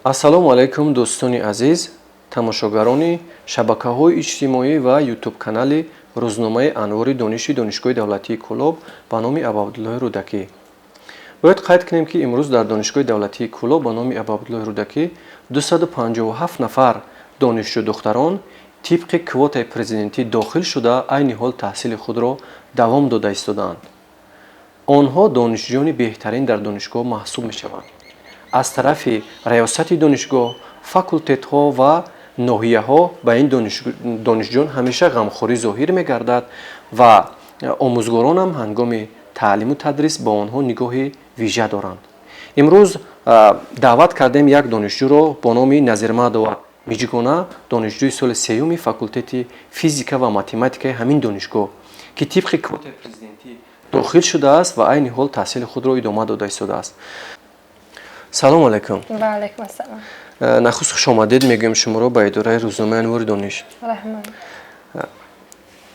ассалому алайкум дӯстони азиз, тамошогарони шабакаҳои иҷтимоӣ ва ютуб канали рӯзномаи анвори дониши Донишгоҳи давлатии Кӯлоб ба номи Абу-Абдуллоҳи Рӯдакӣ. Бояд қайд кунем, ки имрӯз дар Донишгоҳи давлатии Кӯлоб ба номи Абу-Абдуллоҳи Рӯдакӣ 257 нафар донишҷӯ духтарон тибқи квотаи президентӣ дохил шуда айни ҳол таҳсили худро давом дода истодаанд. онҳо донишҷӯёни беҳтарин дар донишгоҳ маҳсуб мешаванд. аз тарафи раёсати донишгоҳ, факултетҳо ва ноҳияҳо ба ин донишҷӯён ҳамеша ғамхорӣ зоҳир мегардад ва омӯзгоронам ҳангоми таълиму тадрис ба онҳо нигоҳи вижа доранд. имрӯз даъват кардем як донишҷӯро бо номи Назирмадова Миҷигона, донишҷӯи соли сеюми факултети физика ва математикаи ҳамин донишгоҳ, ки тибқи квотаи президентӣ дохил шудааст ва айни ҳол таҳсили худро идома дода истодааст. салом алайкум. Ва алайкум ассалом. нахуст хушомадед мегӯем шуморо ба идораи рӯзномаи анвори дониш. Раҳмат.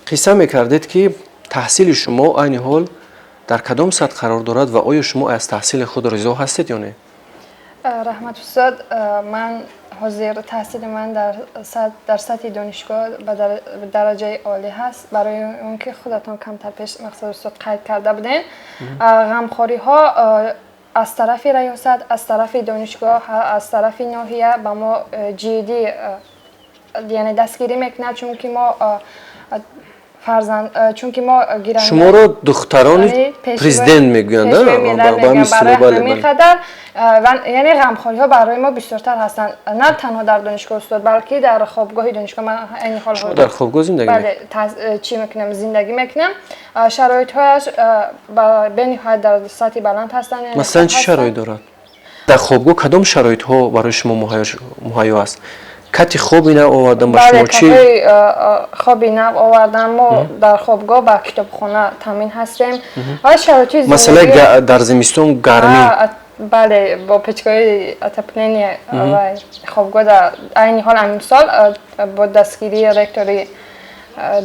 қисса мекардед, ки таҳсили шумо айни ҳол дар кадом сатҳ қарор дорад ва оё шумо аз таҳсили худ ризо ҳастед ё не? Раҳмат устод, ман ҳозир таҳсили ман дар сатҳи донишгоҳ ба дараҷаи олӣ ҳаст. Барои он ки худатон камтар пеш мақсад устод қайд карда буден, ғамхориҳо аз тарафи раёсат, аз тарафи донишгоҳ, аз тарафи ноҳия ба мо ҷиддӣ яъне дастгирӣ мекунад, чунки мо чунки мо гирандаи шуморо духтарони президент мегӯянд, ҳамин қадар яъне ғамхориҳо барои мо бисёртар ҳастанд, на танҳо дар донишгоҳ устод, балки дар хобгоҳи донишгоҳ. Ман айни ҳол шумо дар хобгоҳ зиндагӣ мекунам? Чӣ мекунам? Зиндагӣ мекунам. Шароитҳояш бениҳоят дар сатҳи баланд ҳастанд. Масалан чӣ шароит дорад? Дар хобгоҳ кадом шароитҳо барои шумо муҳайё аст? кати хоби нав овардан ба шумо чӣ? Хоби нав овардан мо дар хобгоҳ ба китобхона таъмин ҳастем. Шароити масалан дар зимистон гармӣ. бале, бо печкаи отопления ва хобгоҳ дар айни ҳол амисол бо дастгирии ректори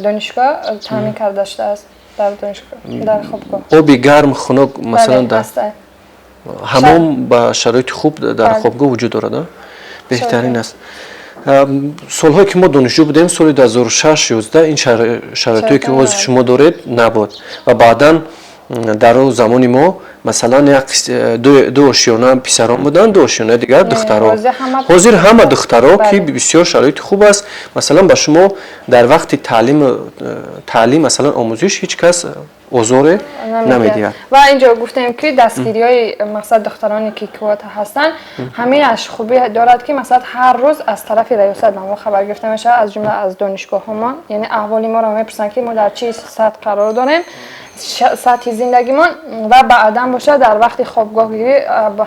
донишгоҳ таъмин карда шудааст дар донишгоҳ, дар хобгоҳ. оби гарм хунок масалан дар ҳамом ба шароити хуб дар хобгоҳ вуҷуд дорад? беҳтарин аст. солҳое ки мо донишҷӯ будем, соли 2006-11 ин шароитҳое ки ҳозир шумо доред набуд ва баъдан дар замони мо масалан ду ошёна писарон буданд, ду ошёна дигар духтаро. ҳозир ҳама духтаро ки бисёр шароити хуб аст, масалан ба шумо дар вақти таълим масалан омӯзиш ҳеҷ кас озоре намедиҳад. ва инҷо гуфтем ки дастгириҳои мақсад духтароне ки квота ҳастанд, ҳаминаш хубӣ дорад ки масалан ҳар рӯз аз тарафи раёсат ба мо хабар гирифта мешавад, аз ҷумла аз донишгоҳҳомон, яъне аҳволи моро мепурсанд ки мо дар чӣ сатҳ қарор дорем, сатҳи зиндагимон, ва баъдан бошад дар вақти хобгоҳгирӣ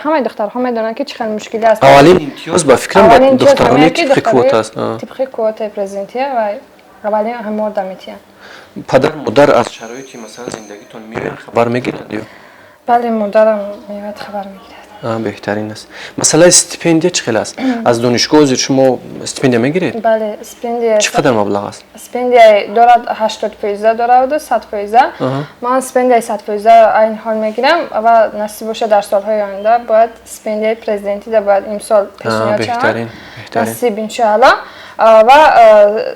ҳамаи духтарҳо медонанд ки чӣ хел мушкилӣ аст. аввалин имтиёз ба фикрам ба духтарони тибқи квота аст. тибқи квотаи президентия ва аввалин ҳамода метиҳанд. падар модар аз шароити масалан зиндагитон меоянд хабар мегиранд ё? бале, модарам меояд хабар мегирад. беҳтарин аст. масалаи стипендия чӣ хел аст? аз донишгоҳ ҳозир шумо стипендия мегиред? бале, стипендия чӣ қадар маблағ аст? стипендия дорад 80% дораду 100%. ман стипендияи 100% айни ҳол мегирам ва насиб боша дар солҳои оянда бояд стипендияи президентӣ да бояд имсол пешниҳод шавад. насиб иншоалло. ва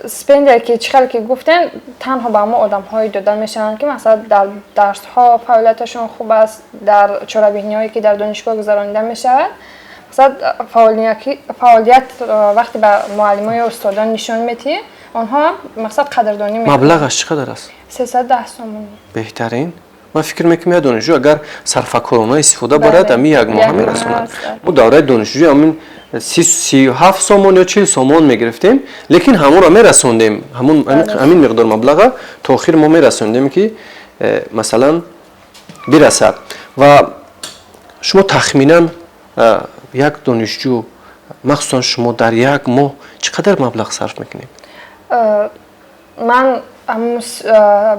стипендия ки чӣ хел ки гуфтем, танҳо ба мо одамҳое дода мешаванд ки масалан дар дарсҳо фаъолияташон хуб аст, дар чорабиниҳое ки дар донишгоҳ гузаронида мешавад. масалан фаъолият вақти ба муаллимои устодон нишон метиҳӣ, онҳо мақсад қадрдонӣ мекунанд. маблағаш чӣ қадар аст? 310 сомон. беҳтарин. ман фикр мекунам як донишҷӯ агар сарфакорона истифода барад, ами як моҳа мерасонад. мо давраи донишҷӯӣ амин 37 сомон ё 40 сомон мегирифтем, лекин ҳамонро мерасондем, ҳамин миқдор маблаға то охир мо мерасондем ки масалан бирасад. ва шумо тахминан як донишҷӯ, махсусан шумо дар як моҳ чӣ қадар маблағ сарф мекунед? ман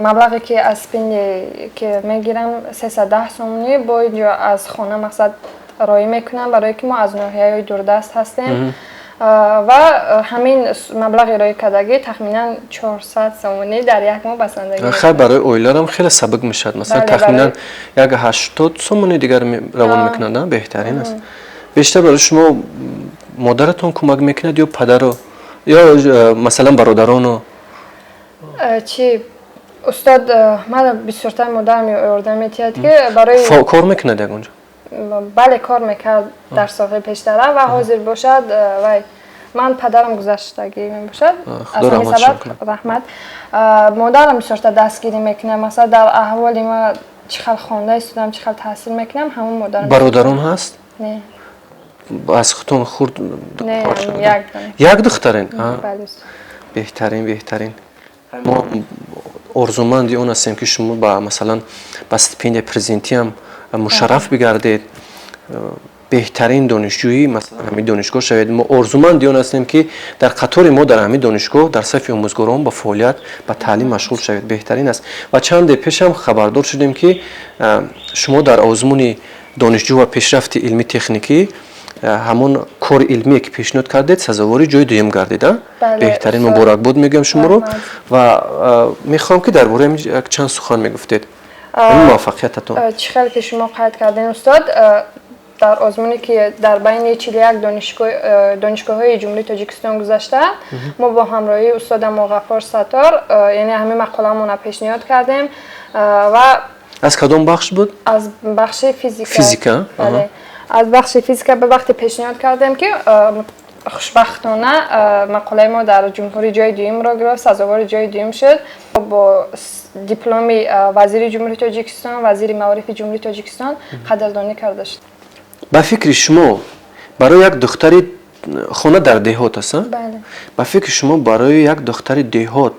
маблағе ки аз стипендия ки мегирам 310 сомонӣ бо инҷо аз хона мақсад роӣ мекунам, барое ки мо аз ноҳияҳои дурдаст ҳастем ва ҳамин маблағи роӣ кардагӣ тахминан 400 сомонӣ дар як моҳ басандагӣ. хай барои оилаам хеле сабук мешавад. масалан тахминан як 80 сомонӣ дигар равон мекунанд. беҳтарин аст. бештар барои шумо مادرتون کمک میکند یا پدر یا مثلا برادران؟ چی استاد من بسیارتر مادرم یاردم میتید که برای کار میکند اونجا؟ بله کار میکرد در سالهای پیشتره و حاضر باشد و من پدرم گذشتگی می باشد از همین سبب رحمت مادرم بسیارتر دستگیری میکنه مثلا در احوال ما چقدر خوانده استودم چقدر تحصیل میکنم همون مادرم. برادران هست؟ نه از خودتون خورد؟ نه یک دخترین؟ بله بهترین ما آرزومندی اون هستیم که شما با مثلا با استیپندیای پرزنتی هم مشرف بگردید بهترین دانشجویی مثلا همین دانشگاه شوید. ما آرزومندی اون هستیم که در قطار ما در همین دانشگاه در صف آموزگاران با فعالیت با تعلیم مشغول شوید بهترین است. و چند پیش هم خبردار شدیم که شما در آزمون دانشجو و پیشرفت علمی تکنیکی همون کار علمی که پیشنهاد کردید سزاوار جای دوم گردید. بهترین مبارکباد میگم شما رو و میخوام که درباره یک چند سخن میگفتید. موفقیتتون. چقدر که شما قید کردین استاد در آزمونی که در بین 41 دانشگاه‌های جمهوری تاجیکستان گذشته ما با همراهی استاد مغفر ستار یعنی همه مقاله‌مون پیشنهاد کردیم و از کدام بخش بود؟ از بخش فیزیکا. بله. از بخش فیزیکا به وقت پیشنهاد کردیم که خوشبختانه مقاله ما در جمهوری جای دوم را گرفت سزاوار جای دوم شد با دیپلمی وزیر جمهوری تاجیکستان وزیر معارف جمهوری تاجیکستان قدردانی کرده شد. با فکر شما برای یک دختری خانه در دهات است؟ بله. با فکر شما برای یک دختر دهات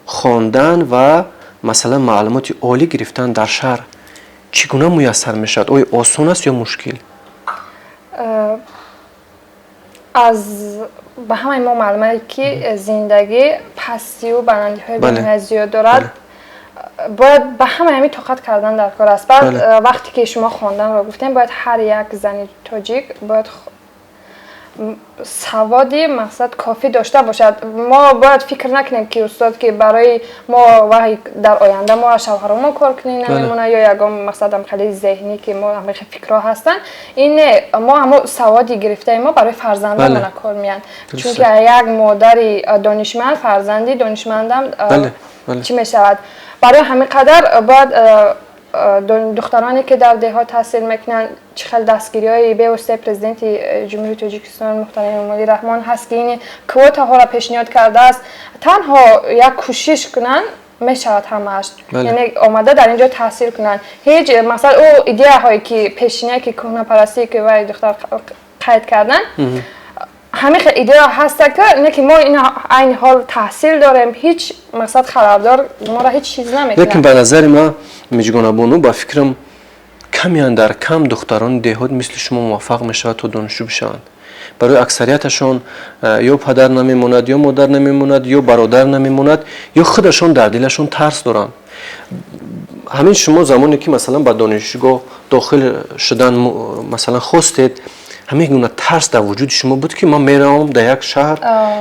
خواندن و مثلا معلومات عالی گرفتن در شهر چگونه میسر میشد؟ آیا آسان است یا مشکل؟ از به همه ما معلومه که زندگی پستی و بلندی های زیاد دارد. باید به همین طاقت کردن در کار است. بعد وقتی که شما خواندن را گفتیم باید هر یک زن تاجیک باید سوادی مقصد کافی داشته باشد. ما باید فکر نکنیم که استاد که برای ما وقتی در آینده ما شوهرمون کار کنیم نمیمونه یا یگام مقصد خیلی ذهنی که ما همه فکرها هستن این ما هم سوادی گرفته ما برای فرزندمون کار میان چون که یک مادری دانشمند فرزندی دانشمندم چی میشود برای همین قدر باید دخترانی که در دهات تحصیل میکنن چقدر دستگیری‌های به واسطه پرزیدنت جمهوری تاجیکستان محترم مولی رحمان هست که این کوتا ها را پیشنهاد کرده است تنها یک کوشش کنن میشود همش یعنی آمده در اینجا تحصیل کنن هیچ مثلا او ایده هایی که پیشینه که کهنه پرستی که وای دختر قید کردن همه خیلی ایده هست که نه که ما این عین حال تحصیل داریم هیچ مقصد خرابدار ما را هیچ چیز نمیکنه. لیکن به نظر ما میجگانه بانو با فکرم کمی در کم دختران دهات مثل شما موفق میشود تا دانشجو بشوند. برای اکثریتشون یا پدر نمیموند یا مادر نمیموند یا برادر نمیموند یا خودشون در دلشون ترس دارن. همین شما زمانی که مثلا با دانشگاه داخل شدن مثلا خواستید همه گونه ترس در وجود شما بود که من میرم در یک شهر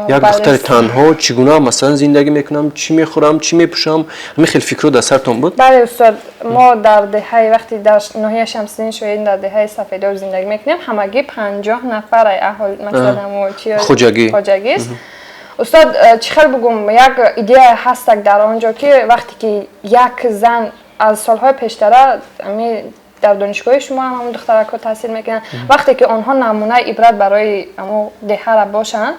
یک دختر تنها چگونه مثلا زندگی میکنم چی میخورم چی میپوشم همه خیلی فکر در سرتون بود؟ بله استاد ما در دهه وقتی در ناحیه شمسین شوید در دهه سفیدار زندگی میکنیم همگی 50 نفر اهل مثلا خوجگی است استاد چخل بگم یک ایده هست در آنجا که وقتی که یک زن از سالهای پیشتر در دانشگاه شما هم دخترک ها تحصیل میکنن وقتی که آنها نمونه عبرت برای دهه را باشن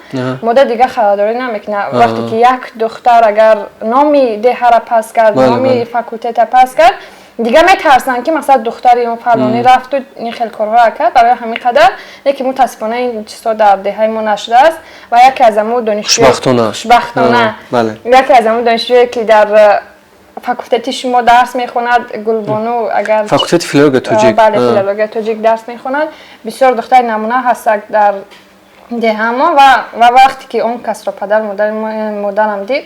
مدت دیگه خریداری نمیکنه وقتی که یک دختر اگر نامی دهه را پس کرد نامی فاکولته پس کرد دیگه میترسن که مثلا دختری اون فلانی رفت و این خیلی کارها کرد برای همین قدر یکی متاسفانه این چیزا در دهه ما نشده است و یکی از امو دانشجو خوشبختانه یکی از امو دانشجویی که در فاکولته شما درس میخوند گلبانو اگر فاکولته فیلولوژی تاجیک بله فیلولوژی تاجیک درس میخوند بسیار دختر نمونه هست در دهه ما و وقتی که اون کس را پدر مادرم دید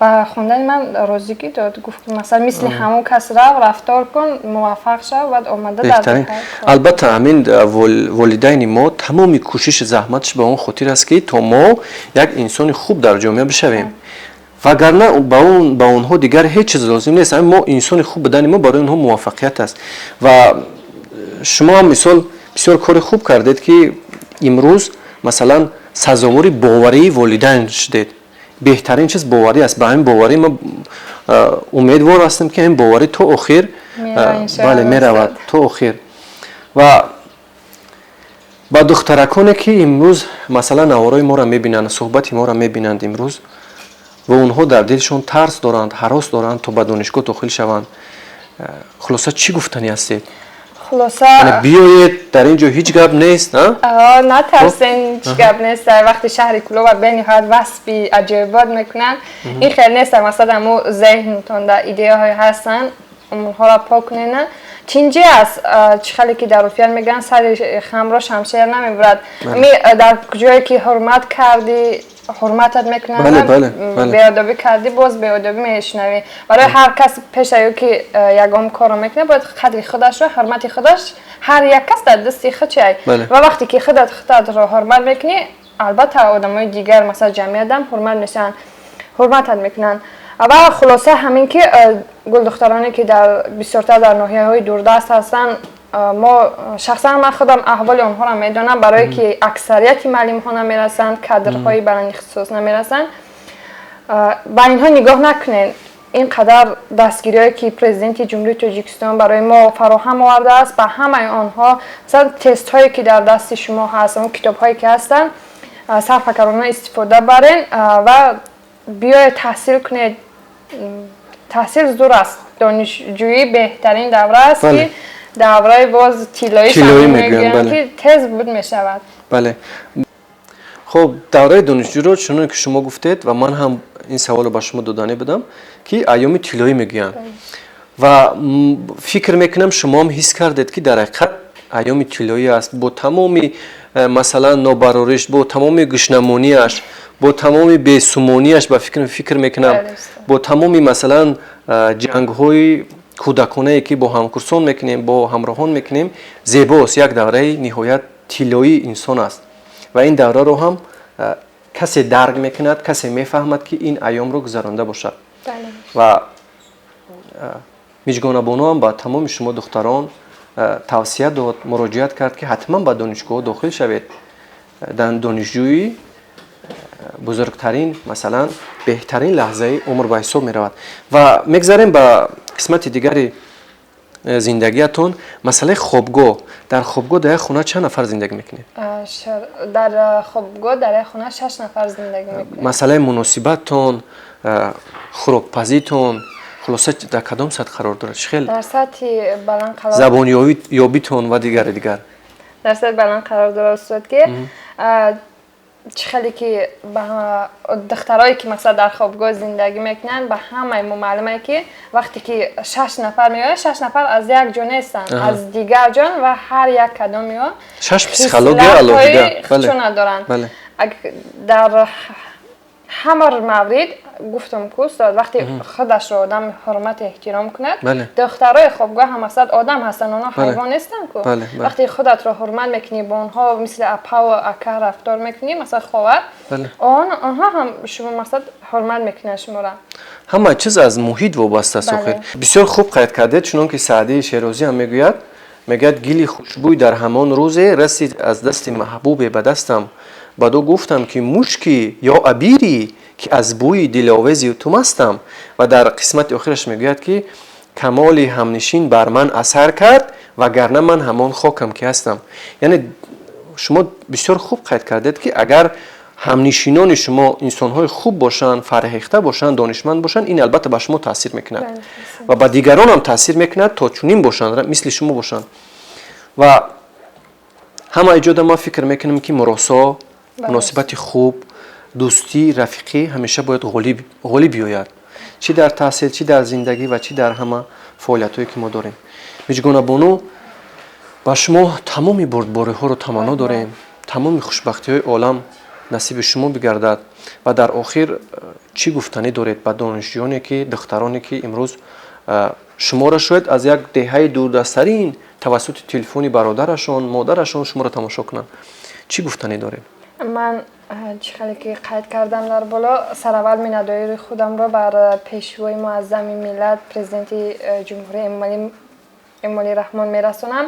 و خوندن من راضیگی داد گفت مثلا مثل همون کس رفتار کن موفق شو و اومده در دهه البته همین والدین ما تمامی کوشش زحمتش به اون خاطر است که تا ما یک انسان خوب در جامعه بشویم وگرنه با اونها دیگر هیچ چیز لازم نیست ما انسان خوب بدن ما برای اونها موفقیت است و شما هم مثال بسیار کار خوب کردید که امروز مثلا سزاوار باوری والدین شدید. بهترین چیز باوری است. با همین باوری ما امیدوار هستیم که این باوری تا آخر بله میرود تا آخر. و با دخترکانی که امروز مثلا نوارای ما را میبینند، صحبت ما را میبینند امروز و اونها در دلشون ترس دارند، هراس دارند تا به دانشگاه داخل شوند، خلاصه چی گفتنی هستید؟ خلاصه بیایید در اینجا هیچ گپ نیست. نه ترسین، هیچ گپ نیست. وقتی شهر کلوب به نهایت وصفی عجیبات میکنن، این خیلی نیست. مثلا امو ذهنتون در ایده های هستن اونها را پاک کنین. چینجی است چخلی که در روفیان میگن سر خم را شمشیر نمیبرد. در جایی که حرمت کردی حرمتت میکنن، بیادبی کردی باز بیادبی میشنوی. برای هر کس پیش ایو که یگام کارو میکنه باید قدر خودش رو، حرمت خودش، هر یک کس در دستی خودش و وقتی که خودت رو حرمت میکنی، البته آدمای دیگر مثلا جمعیت هم حرمت میشن، حرمتت میکنن. و خلاصه همین که گل دخترانی که در بسیارتر در ناحیه‌های دوردست هستن، ما شخصا من خودم احوال اونها را میدونم، برای که اکثریت معلم ها نمیرسن، کادرهای برای اختصاص نمیرسن. با اینها نگاه نکنین. اینقدر دستگیری که پرزیدنت جمهوری تاجیکستان برای ما فراهم آورده است، با همه آنها مثلا تست هایی که در دست شما هست، اون کتاب هایی که هستن، سرفکنانه استفاده برین و بیاید تحصیل کنید. تحصیل زور است. دانشجویی بهترین دوره است که دوره باز طلایی میگن که تز بود میشود. بله. خب دوره دانشجو رو چون که شما گفتید و من هم این سوال رو با شما دادنی بدم که ایام طلایی میگن و فکر میکنم شما هم حس کردید که در حقیقت ایام طلایی است، با تمامی مثلا نابرابریش، با تمامی گشنمونیش، با تمامی بیسومونیش، با فکر میکنم با تمامی مثلا جنگ های کودکانه که با همکورسان میکنیم، با همراهان میکنیم، زیباست. یک دوره نهایت طلایی انسان است و این دوره رو هم کسی درک میکند، کسی میفهمد که این ایام رو گذرانده باشد. و میجگان بانو هم با تمام شما دختران توصیه داد، مراجعت کرد که حتما با دانشگاه داخل شوید. در دانشجویی بزرگترین مثلا بهترین لحظه عمر به حساب می رود. و میگذاریم به قسمت دیگری زندگیتون. مسئله خوابگاه. در خوابگاه در خونه چند نفر زندگی میکنید؟ در خوابگاه در خونه 6 نفر زندگی میکنید. مسئله مناسبتتون، خوراکپزیتون خلاصه در کدام سطح قرار دارد؟ در سطح بلند قرار زبان یابیتون و دیگر در سطح بلند قرار دارد استاد که چخلی که دخترایی که مثلا در خوابگاه زندگی میکنن، به همه معلومه که وقتی که 6 نفر میاد، 6 نفر از یک جا نیستن، از دیگر جان و هر یک کدام میاد 6 پسیخولوژی علاوه خودشون ندارن. در همه مورد گفتم که استاد وقتی خودش رو آدم حرمت احترام کند، دخترای خوابگاه هم اصلا آدم هستن، اونا حیوان نیستن که وقتی خودت رو حرمت میکنی با اونها مثل اپا و اکا رفتار میکنی، مثلا خواهر آنها هم شما مثلا حرمت میکنن شما را. همه چیز از محیط وابسته است. بسیار خوب قید کردید، چون که سعدی شیرازی هم میگوید گلی خوشبوی در همان روز رسید از دست محبوب به دستم، بعدو گفتم که مشکی یا عبیری که از بوی دلاویزی تو مستم. و در قسمت آخرش میگوید که کمال همنشین بر من اثر کرد وگرنه من همان خاکم که هستم. یعنی شما بسیار خوب قید کردید که اگر همنشینان شما انسان‌های خوب باشن، فرهیخته باشن، دانشمند باشن، این البته به شما تاثیر میکند و به دیگران هم تاثیر میکند تا چنین باشن، مثل شما باشن. و همه ایجاد ما فکر میکنم که مراسا، مناسبت خوب، دوستی، رفیقی همیشه باید غالب بیاید، چی در تحصیل، چی در زندگی و چی در همه فعالیت‌هایی که ما داریم. میجگان بانو با شما تمامی بردباری ها رو تمنا داریم، تمامی خوشبختی های عالم نصیب شما بگردد. و در آخر چی گفتنی دارید به دانشجویانی که دخترانی که امروز شما را شاید از یک دهه دوردست‌ترین توسط تلفنی برادرشون، مادرشون شما را تماشا کنن، چی گفتنی دارید؟ من چیزی که قید کردم در بالا، سر اول مینادایی خودم را بر پیشوای معظم ملت پرزیدنت جمهوری امالی رحمان میرسونم.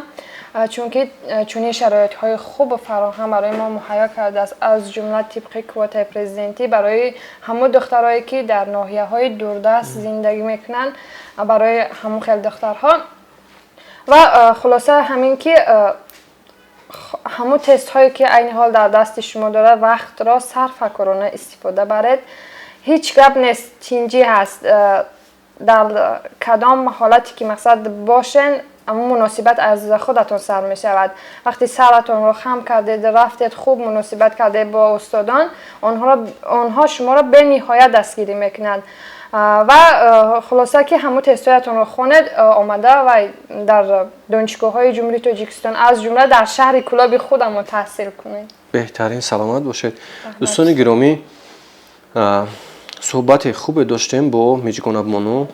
چون که چنین شرایط‌های خوب فراهم برای ما مهیا کرده است، از جمله طبق کوتای پرزیدنتی برای همه دخترایی که در ناحیه‌های دوردست زندگی میکنن، برای همون خیلی دخترها. و خلاصه همین که همون تست هایی که عین حال در دست شما داره وقت را صرفه‌کارانه استفاده برید. هیچ گپ نیست چینجی هست، در کدام حالتی که مقصد باشین اما مناسبت از خودتون سر می شود. وقتی سرتون رو خم کردید، رفتید خوب مناسبت کردید با استادان، آنها شما را به نهایت دستگیری میکنند. و خلاصه که همون تستایتون رو خوند آمده و در دانشگاه های جمهوری تاجیکستان از جمله در شهر کلاب خودمون تحصیل کنید. بهترین سلامت باشید. دوستان گرامی، صحبت خوب داشتیم با میجگاناب مانو،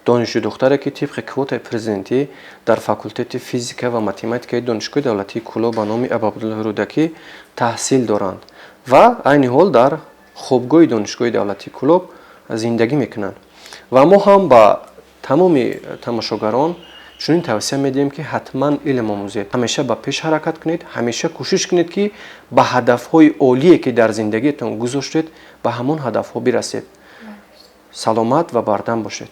دانشجو دختره که طبق کوتای پرزیدنتی در فاکولته فیزیکا و ماتماتیکای دانشگاه دولتی کلاب به نام ابوعبدالله رودکی تحصیل دارند و عین حال در خوابگاه دانشگاه دولتی کلاب زندگی میکنند. و ما هم با تمام تماشاگران چنین توصیه میدیم که حتما علم آموزید، همیشه به پیش حرکت کنید، همیشه کوشش کنید که به هدفهای عالی که در زندگیتون گذاشتید به همون هدفها برسید. سلامت و بردم باشید.